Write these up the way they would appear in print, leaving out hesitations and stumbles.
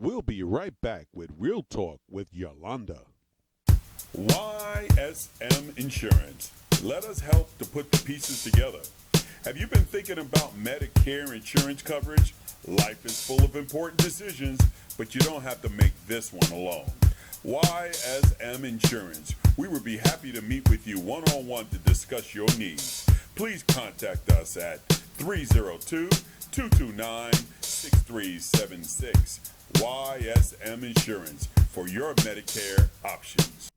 We'll be right back with Real Talk with Yolanda. YSM Insurance. Let us help to put the pieces together. Have you been thinking about Medicare insurance coverage? Life is full of important decisions, but you don't have to make this one alone. YSM Insurance. We would be happy to meet with you one-on-one to discuss your needs. Please contact us at 302-229-6376. YSM Insurance for your Medicare options.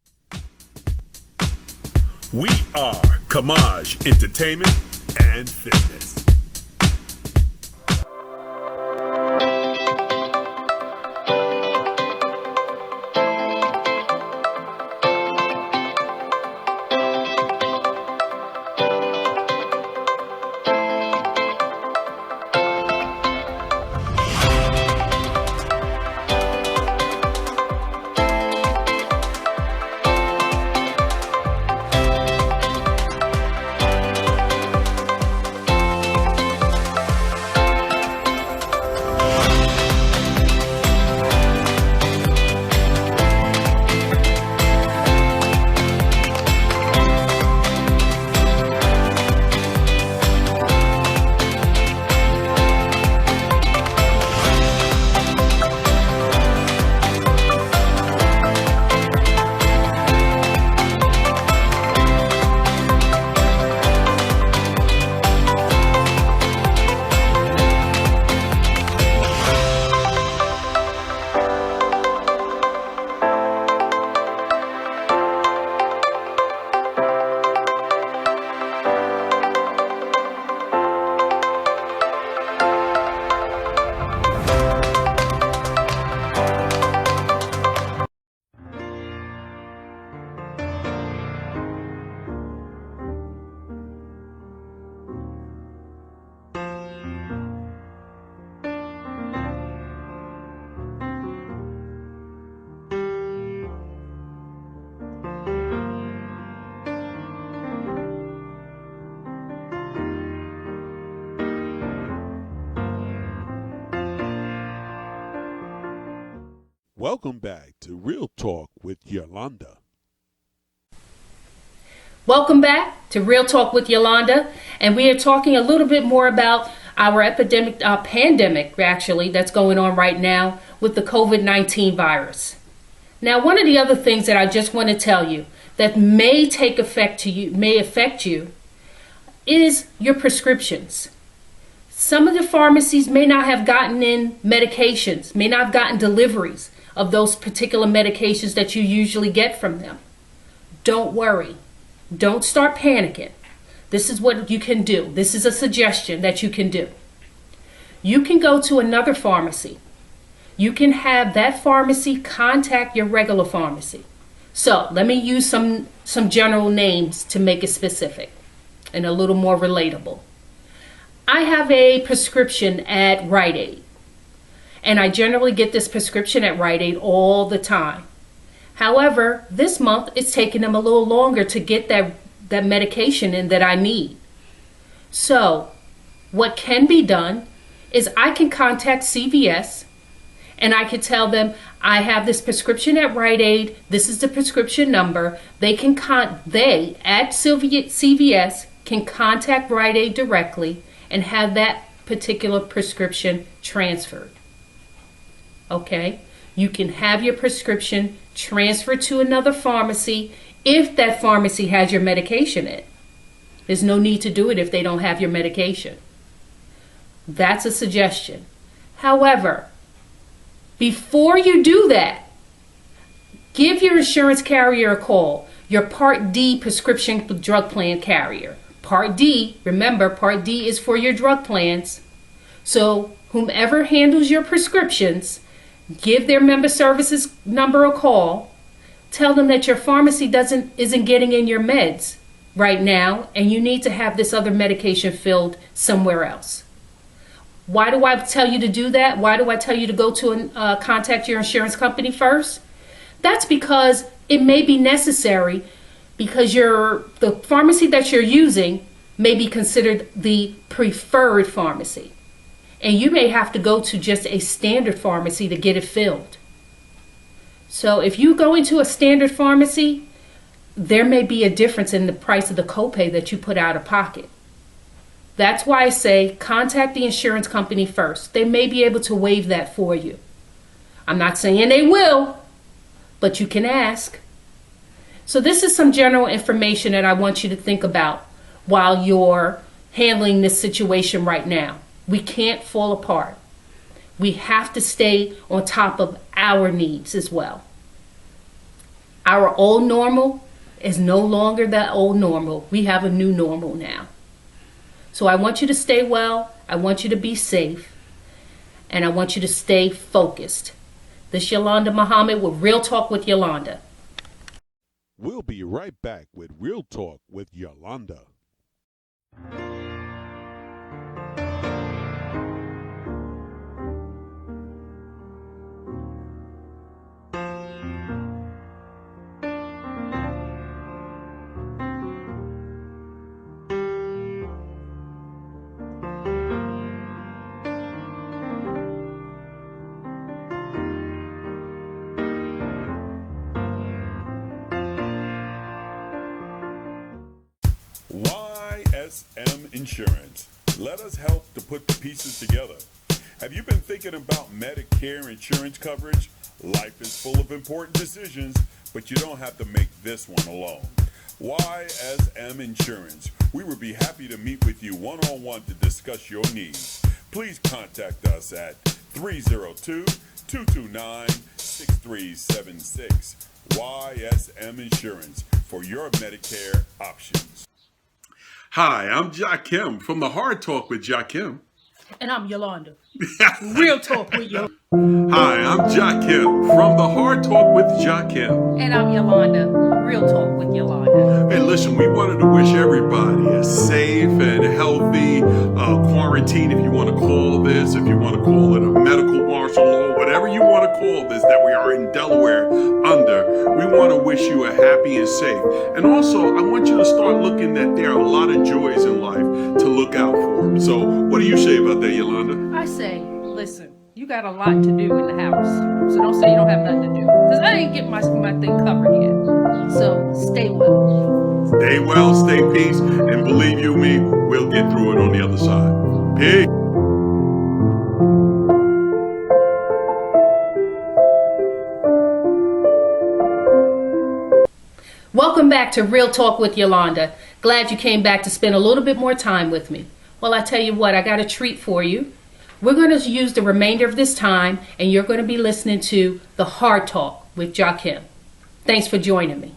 We are Kamaj Entertainment and Fitness. Welcome back to Real Talk with Yolanda. Welcome back to Real Talk with Yolanda, and we are talking a little bit more about our pandemic actually that's going on right now with the COVID-19 virus. Now, one of the other things that I just want to tell you that may affect you is your prescriptions. Some of the pharmacies may not have gotten in medications, may not have gotten deliveries of those particular medications that you usually get from them. Don't worry. Don't start panicking. This is what you can do. This is a suggestion that you can do. You can go to another pharmacy. You can have that pharmacy contact your regular pharmacy. So let me use some general names to make it specific and a little more relatable. I have a prescription at Rite Aid, and I generally get this prescription at Rite Aid all the time. However, this month it's taking them a little longer to get that medication in that I need. So what can be done is I can contact CVS and I can tell them I have this prescription at Rite Aid. This is the prescription number. They at CVS can contact Rite Aid directly and have that particular prescription transferred. Okay? You can have your prescription transferred to another pharmacy if that pharmacy has your medication in. There's no need to do it if they don't have your medication. That's a suggestion. However, before you do that, give your insurance carrier a call, your Part D prescription drug plan carrier. Part D, remember, Part D is for your drug plans. So whomever handles your prescriptions, give their member services number a call. Tell them that your pharmacy isn't getting in your meds right now, and you need to have this other medication filled somewhere else. Why do I tell you to do that? Why do I tell you to go to contact your insurance company first? That's because it may be necessary, because the pharmacy that you're using may be considered the preferred pharmacy. and you may have to go to just a standard pharmacy to get it filled. So if you go into a standard pharmacy, there may be a difference in the price of the copay that you put out of pocket. That's why I say contact the insurance company first. They may be able to waive that for you. I'm not saying they will, but you can ask. So this is some general information that I want you to think about while you're handling this situation right now. We can't fall apart. We have to stay on top of our needs as well. Our old normal is no longer that old normal. We have a new normal now. So I want you to stay well. I want you to be safe. And I want you to stay focused. This is Yolanda Muhammad with Real Talk with Yolanda. We'll be right back with Real Talk with Yolanda. YSM Insurance. Let us help to put the pieces together. Have you been thinking about Medicare insurance coverage? Life is full of important decisions, but you don't have to make this one alone. YSM Insurance. We would be happy to meet with you one-on-one to discuss your needs. Please contact us at 302-229-6376. YSM Insurance for your Medicare options. Hi, I'm Jakim from the Hard Talk with Jakim. And I'm Yolanda. Real Talk with Yolanda. Hi, I'm Jakim from the Hard Talk with Jakim. And I'm Yolanda. Real Talk with Yolanda. Hey, listen, we wanted to wish everybody a safe and healthy quarantine, if you want to call this, if you want to call it a medical martial law, whatever you want to call this, that we are in Delaware under. We want to wish you a happy and safe. And also, I want you to start looking that there are a lot of joys in life to look out for. So, what do you say about that, Yolanda? I say, listen, you got a lot to do in the house. So don't say you don't have nothing to do. Because I ain't get my thing covered yet. So stay well. Stay well, stay peace, and believe you me, we'll get through it on the other side. Peace. Welcome back to Real Talk with Yolanda. Glad you came back to spend a little bit more time with me. Well, I tell you what, I got a treat for you. We're going to use the remainder of this time, and you're going to be listening to the Hard Talk with Jakim. Thanks for joining me.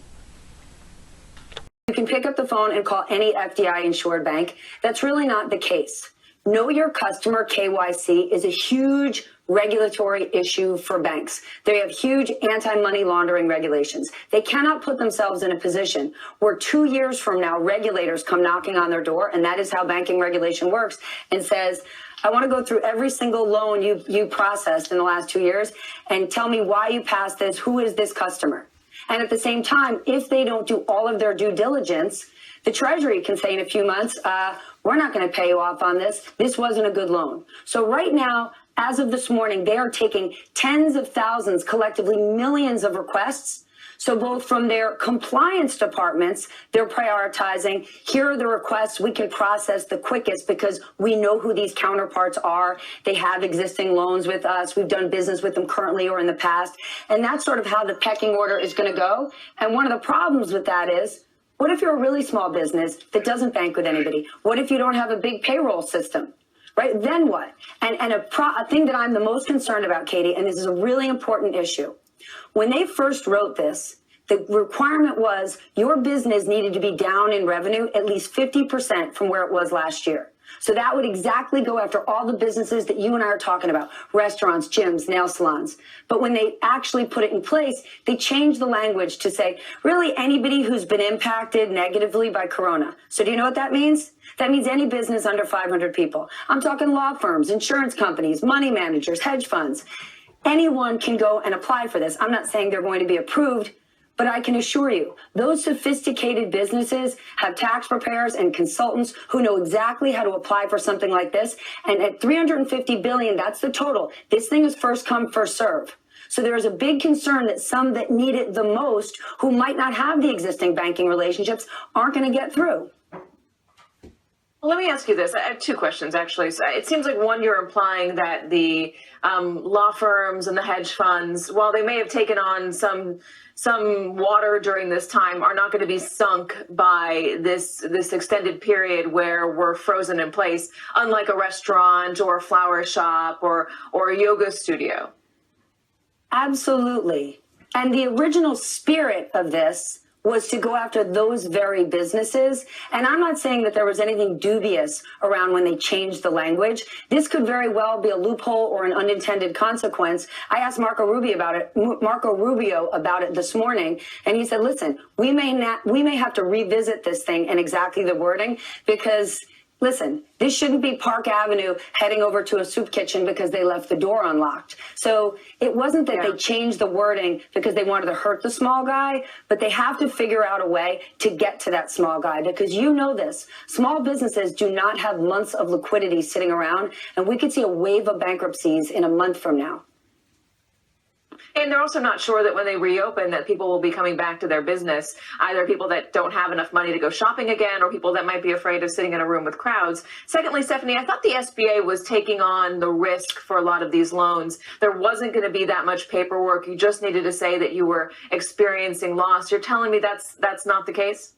You can pick up the phone and call any FDI insured bank. That's really not the case. Know Your Customer KYC is a huge regulatory issue for banks. They have huge anti-money laundering regulations. They cannot put themselves in a position where 2 years from now, regulators come knocking on their door, and that is how banking regulation works, and says, I want to go through every single loan you processed in the last 2 years and tell me why you passed this, who is this customer? And at the same time, if they don't do all of their due diligence, the Treasury can say in a few months, we're not going to pay you off on this. This wasn't a good loan. So right now, as of this morning, they are taking tens of thousands, collectively millions of requests. So both from their compliance departments, they're prioritizing, here are the requests we can process the quickest because we know who these counterparts are. They have existing loans with us. We've done business with them currently or in the past. And that's sort of how the pecking order is going to go. And one of the problems with that is, what if you're a really small business that doesn't bank with anybody? What if you don't have a big payroll system? Right? Then what? And a thing that I'm the most concerned about, Katie, and this is a really important issue. When they first wrote this, the requirement was your business needed to be down in revenue at least 50% from where it was last year. So that would exactly go after all the businesses that you and I are talking about, restaurants, gyms, nail salons. But when they actually put it in place, they changed the language to say, really anybody who's been impacted negatively by Corona. So do you know what that means? That means any business under 500 people. I'm talking law firms, insurance companies, money managers, hedge funds. Anyone can go and apply for this. I'm not saying they're going to be approved, But I can assure you, those sophisticated businesses have tax preparers and consultants who know exactly how to apply for something like this. And at $350 billion, that's the total. This thing is first come, first serve. So there is a big concern that some that need it the most, who might not have the existing banking relationships, aren't going to get through. Well, let me ask you this. I have two questions, actually. So it seems like, one, you're implying that the law firms and the hedge funds, while they may have taken on some water during this time, are not going to be sunk by this extended period where we're frozen in place, unlike a restaurant or a flower shop or a yoga studio. Absolutely. And the original spirit of this was to go after those very businesses. And I'm not saying that there was anything dubious around when they changed the language. This could very well be a loophole or an unintended consequence. I asked Marco Rubio about it this morning, and he said, listen, we may have to revisit this thing and exactly the wording, because listen, this shouldn't be Park Avenue heading over to a soup kitchen because they left the door unlocked. So it wasn't that they changed the wording because they wanted to hurt the small guy, but they have to figure out a way to get to that small guy, because you know this, small businesses do not have months of liquidity sitting around, and we could see a wave of bankruptcies in a month from now. And they're also not sure that when they reopen that people will be coming back to their business, either people that don't have enough money to go shopping again or people that might be afraid of sitting in a room with crowds. Secondly, Stephanie, I thought the SBA was taking on the risk for a lot of these loans. There wasn't going to be that much paperwork. You just needed to say that you were experiencing loss. You're telling me that's not the case?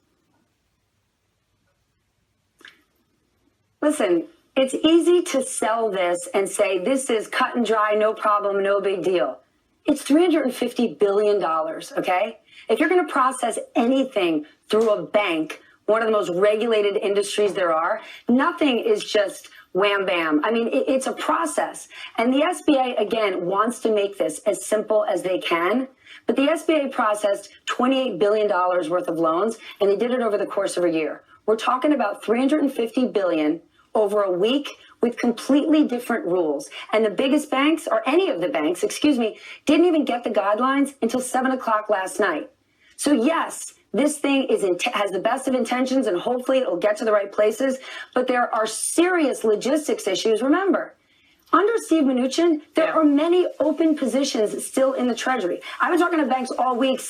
Listen, it's easy to sell this and say this is cut and dry, no problem, no big deal. It's $350 billion, okay? If you're going to process anything through a bank, one of the most regulated industries there are, nothing is just wham bam. I mean, it's a process. And the SBA, again, wants to make this as simple as they can. But the SBA processed $28 billion worth of loans, and they did it over the course of a year. We're talking about $350 billion over a week, with completely different rules. And the biggest banks, or any of the banks, didn't even get the guidelines until 7 o'clock last night. So yes, this thing has the best of intentions, and hopefully it'll get to the right places, but there are serious logistics issues. Remember, under Steve Mnuchin, there are many open positions still in the Treasury. I've been talking to banks all week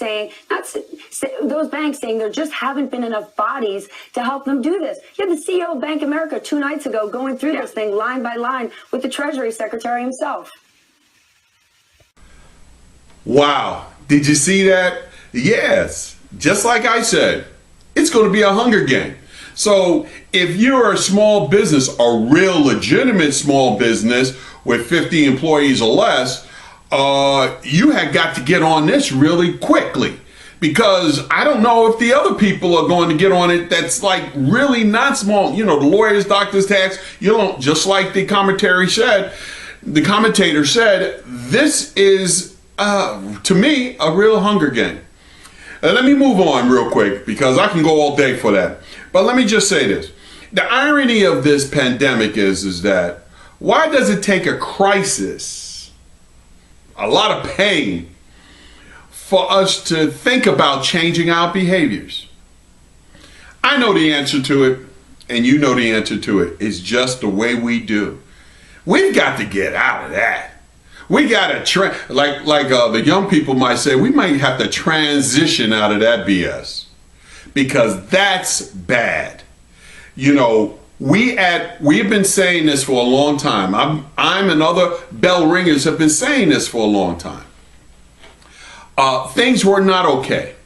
those banks saying there just haven't been enough bodies to help them do this. You had the CEO of Bank of America 2 nights ago going through this thing line by line with the Treasury Secretary himself. Wow. Did you see that? Yes. Just like I said, it's going to be a Hunger Game. So if you're a small business, a real legitimate small business with 50 employees or less, you have got to get on this really quickly, because I don't know if the other people are going to get on it that's like really not small. You know, the lawyers, doctors, tax, just like the commentator said, this is, to me, a real Hunger Game. Let me move on real quick, because I can go all day for that. But let me just say this. The irony of this pandemic is that why does it take a crisis, a lot of pain, for us to think about changing our behaviors? I know the answer to it, and you know the answer to it. It's just the way we do. We've got to get out of that. We got to, the young people might say, we might have to transition out of that BS, because that's bad. You know, we've been saying this for a long time. I'm and other bell ringers have been saying this for a long time. Things were not okay.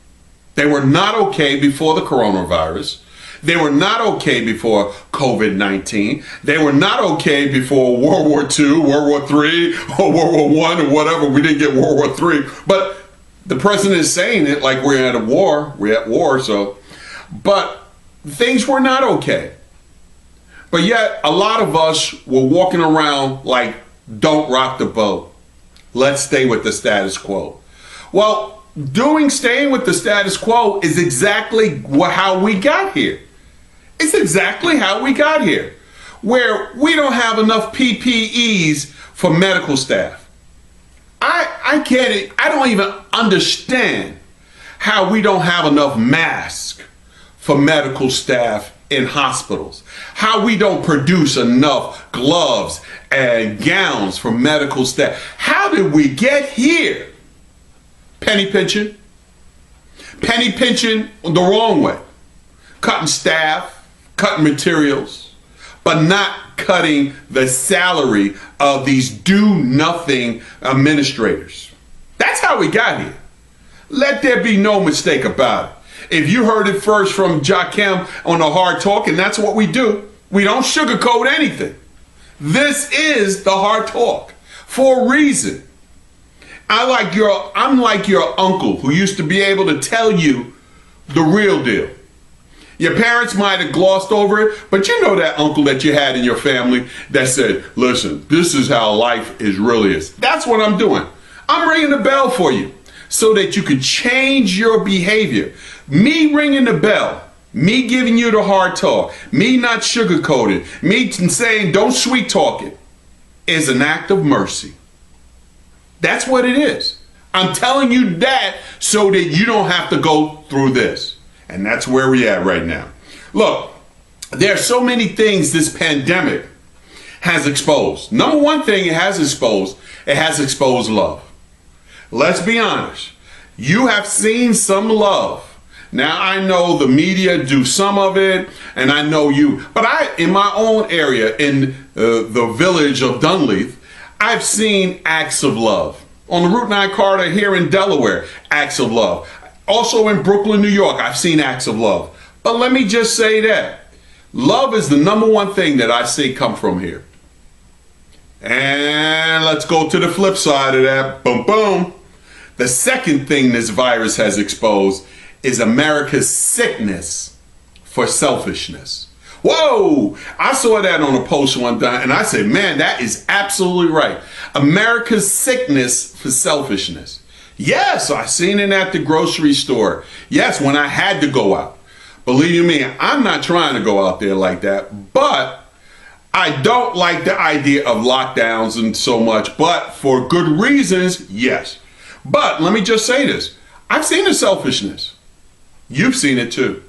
They were not okay before the coronavirus. They were not okay before COVID-19. They were not okay before World War II, World War III, or World War I, or whatever. We didn't get World War III. But the president is saying it like we're at a war. We're at war, so. But things were not okay. But yet, a lot of us were walking around like, don't rock the boat. Let's stay with the status quo. Well, staying with the status quo is exactly how we got here. It's exactly how we got here, where we don't have enough PPEs for medical staff. I get it. I don't even understand how we don't have enough masks for medical staff in hospitals, how we don't produce enough gloves and gowns for medical staff. How did we get here? Penny pinching. Penny pinching the wrong way. Cutting staff, cutting materials, but not cutting the salary of these do-nothing administrators. That's how we got here. Let there be no mistake about it. If you heard it first from Jaquem on the Hard Talk, and that's what we do, we don't sugarcoat anything. This is the Hard Talk for a reason. I'm like your uncle who used to be able to tell you the real deal. Your parents might have glossed over it, but you know that uncle that you had in your family that said, listen, this is how life really is. That's what I'm doing. I'm ringing the bell for you so that you can change your behavior. Me ringing the bell, me giving you the hard talk, me not sugarcoating, me saying don't sweet talk it, is an act of mercy. That's what it is. I'm telling you that so that you don't have to go through this. And that's where we're at right now. Look, there are so many things this pandemic has exposed. Number one thing it has exposed love. Let's be honest. You have seen some love. Now, I know the media do some of it, and I know you, but in my own area, in the village of Dunleith, I've seen acts of love. On the Route 9 corridor here in Delaware, acts of love. Also in Brooklyn, New York, I've seen acts of love. But let me just say that love is the number one thing that I see come from here. And let's go to the flip side of that. Boom, boom. The second thing this virus has exposed is America's sickness for selfishness. Whoa! I saw that on a post one time and I said, man, that is absolutely right. America's sickness for selfishness. Yes, I seen it at the grocery store. Yes, when I had to go out. Believe you me, I'm not trying to go out there like that, but I don't like the idea of lockdowns and so much, but for good reasons, yes. But let me just say this. I've seen the selfishness. You've seen it too.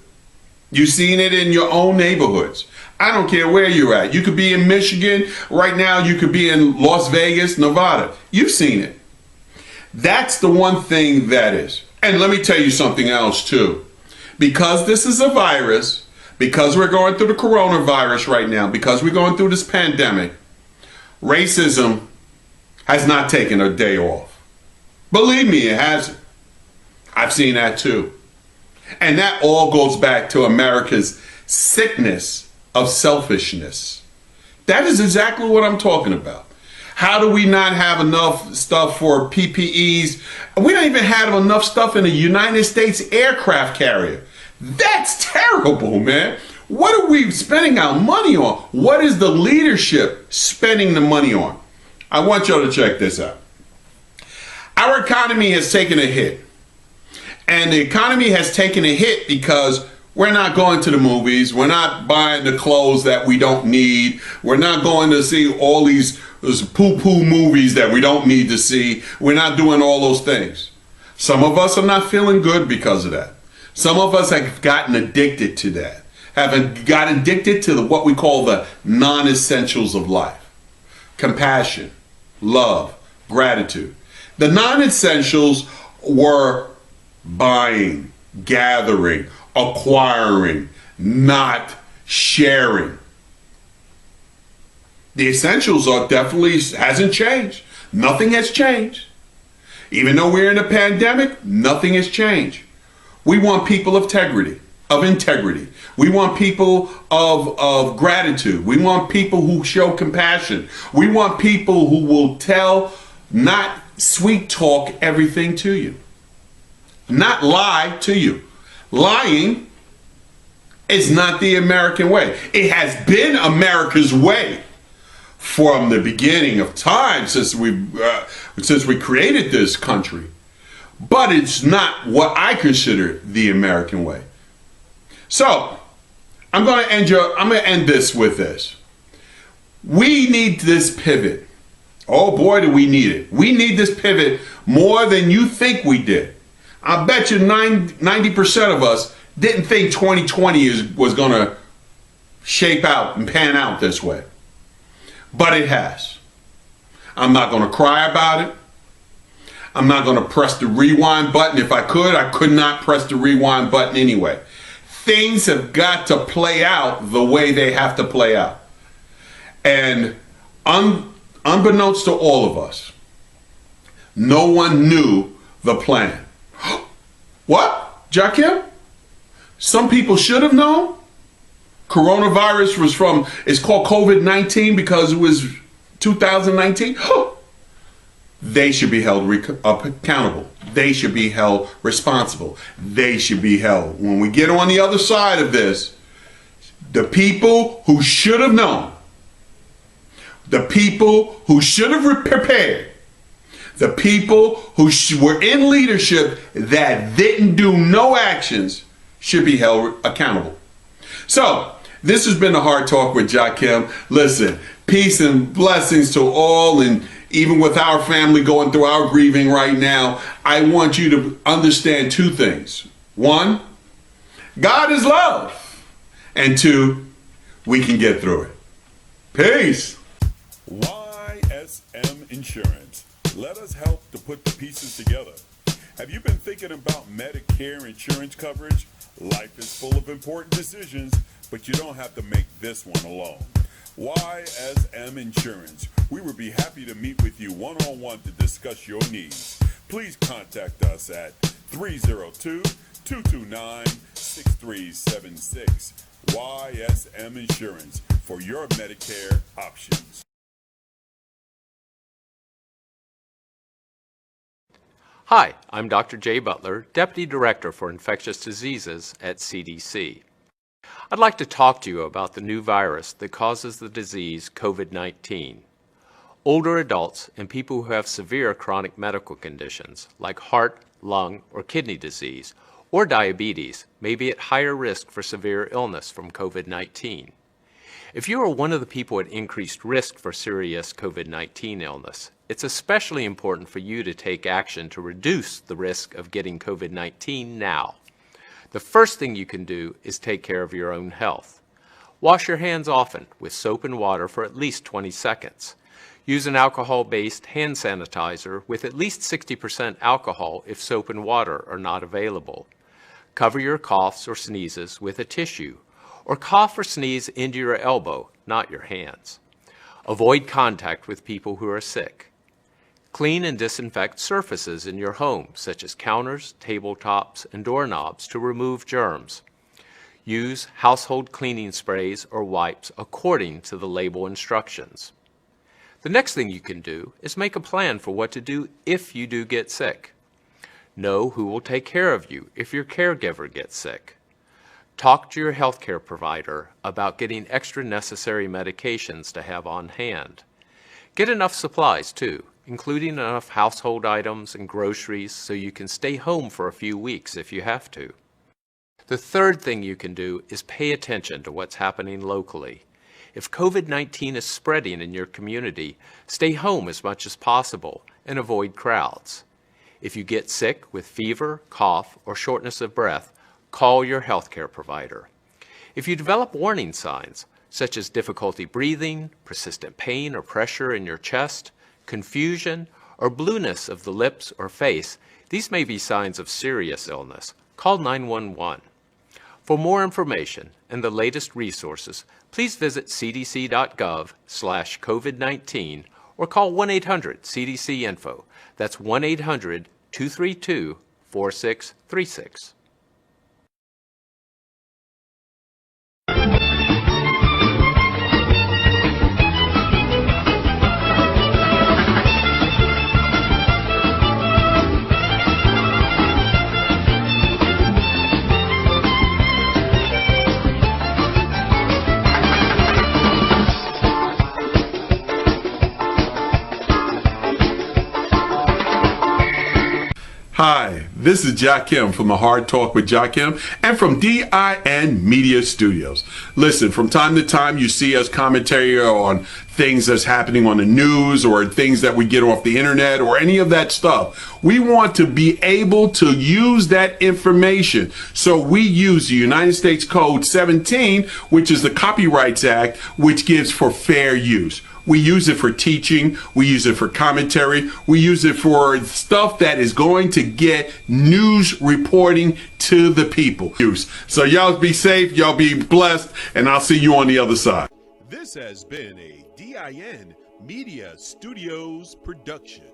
You've seen it in your own neighborhoods. I don't care where you're at. You could be in Michigan right now. You could be in Las Vegas, Nevada. You've seen it. That's the one thing that is. And let me tell you something else too. Because this is a virus, because we're going through the coronavirus right now, because we're going through this pandemic, racism has not taken a day off. Believe me, it hasn't. I've seen that too. And that all goes back to America's sickness of selfishness. That is exactly what I'm talking about. How do we not have enough stuff for PPEs? We don't even have enough stuff in the United States aircraft carrier. That's terrible, man. What are we spending our money on? What is the leadership spending the money on? I want y'all to check this out. Our economy has taken a hit. And the economy has taken a hit because we're not going to the movies. We're not buying the clothes that we don't need. We're not going to see all these poo-poo movies that we don't need to see. We're not doing all those things. Some of us are not feeling good because of that. Some of us have gotten addicted to that. Have got addicted to what we call the non-essentials of life. Compassion, love, gratitude. The non-essentials were buying, gathering, acquiring, not sharing. The essentials are definitely hasn't changed. Nothing has changed. Even though we're in a pandemic, nothing has changed. We want people of integrity. We want people of gratitude. We want people who show compassion. We want people who will tell, not sweet talk everything to you. Not lie to you. Lying is not the American way. It has been America's way from the beginning of time since we created this country. But it's not what I consider the American way. So I'm going to end this with this. We need this pivot. Oh boy, do we need it. We need this pivot more than you think we did. I bet you 90% of us didn't think 2020 was going to shape out and pan out this way. But it has. I'm not going to cry about it. I'm not going to press the rewind button. If I could not press the rewind button anyway. Things have got to play out the way they have to play out. And unbeknownst to all of us, no one knew the plan. What, Jakim? Some people should have known? Coronavirus it's called COVID-19 because it was 2019? They should be held accountable. They should be held responsible. They should be held. When we get on the other side of this, the people who should have known, the people who should have prepared, the people who were in leadership that didn't do no actions should be held accountable. So, this has been the Hard Talk with Jakim. Listen, peace and blessings to all, and even with our family going through our grieving right now, I want you to understand two things. One, God is love. And two, we can get through it. Peace. YSM Insurance. Let us help to put the pieces together. Have you been thinking about Medicare insurance coverage? Life is full of important decisions, but you don't have to make this one alone. YSM Insurance. We would be happy to meet with you one-on-one to discuss your needs. Please contact us at 302-229-6376. YSM Insurance for your Medicare options. Hi, I'm Dr. Jay Butler, Deputy Director for Infectious Diseases at CDC. I'd like to talk to you about the new virus that causes the disease COVID-19. Older adults and people who have severe chronic medical conditions like heart, lung, or kidney disease or diabetes may be at higher risk for severe illness from COVID-19. If you are one of the people at increased risk for serious COVID-19 illness, it's especially important for you to take action to reduce the risk of getting COVID-19 now. The first thing you can do is take care of your own health. Wash your hands often with soap and water for at least 20 seconds. Use an alcohol-based hand sanitizer with at least 60% alcohol if soap and water are not available. Cover your coughs or sneezes with a tissue, or cough or sneeze into your elbow, not your hands. Avoid contact with people who are sick. Clean and disinfect surfaces in your home, such as counters, tabletops, and doorknobs to remove germs. Use household cleaning sprays or wipes according to the label instructions. The next thing you can do is make a plan for what to do if you do get sick. Know who will take care of you if your caregiver gets sick. Talk to your healthcare provider about getting extra necessary medications to have on hand. Get enough supplies too, including enough household items and groceries so you can stay home for a few weeks if you have to. The third thing you can do is pay attention to what's happening locally. If COVID-19 is spreading in your community, stay home as much as possible and avoid crowds. If you get sick with fever, cough, or shortness of breath, call your healthcare provider. If you develop warning signs, such as difficulty breathing, persistent pain or pressure in your chest, confusion, or blueness of the lips or face, these may be signs of serious illness. Call 911. For more information and the latest resources, please visit cdc.gov/COVID-19 or call 1-800-CDC-INFO. That's 1-800-232-4636. Hi, this is Jakim from the Hard Talk with Jakim and from DIN Media Studios. Listen, from time to time you see us commentary on things that's happening on the news or things that we get off the internet or any of that stuff. We want to be able to use that information. So we use the United States Code 17, which is the Copyrights Act, which gives for fair use. We use it for teaching. We use it for commentary. We use it for stuff that is going to get news reporting to the people. So y'all be safe, y'all be blessed, and I'll see you on the other side. This has been a DIN Media Studios production.